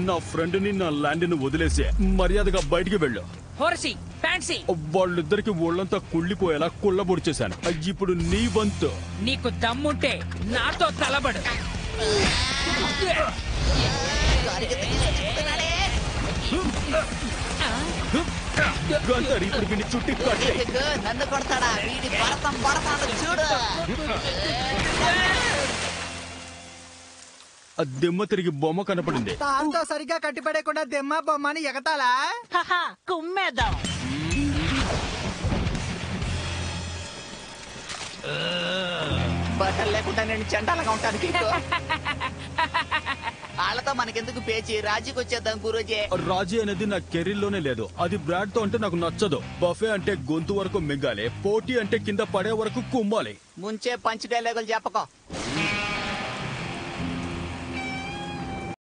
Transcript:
నా ఫ్రెండ్ ని నా ల్యాండ్ ని వదిలేసి మర్యాదగా బయటికి వెళ్ళు. వాళ్ళిద్దరికి ఒళ్ళంతా కుళ్ళిపోయేలా కుళ్ళబొడి చేశాను. ఇప్పుడు నీ వంతు. నీకు దమ్ముంటే నాతో తలబడు. ఇప్పుడు వీడిని చుట్టి కట్టే. నన్ను కొడతాడా? వీడి భరతం పడతాను చూడు. దెమ్మ తిరిగి బొమ్మ కనపడింది. తాంతో సరిగ్గా కట్టిపడేకుండా దెమ్మ బొమ్మని ఎగతాలా? కుమ్మేద్దాం. బట్టలు లేకుండా నేను చండాలంగా ఉంటాను. వాళ్ళతో మనకెందుకు పేచి, రాజీకి వచ్చేద్దాం గురూజీ. రాజీ అనేది నా కెరీర్ లోనే లేదు. అది బ్రాడ్ తో అంటే నాకు నచ్చదు. బఫే అంటే గొంతు వరకు మింగాలి, పోటీ అంటే కింద పడే వరకు కుమ్మాలి. ముంచే పంచ్ డైలాగులు చెప్పకో.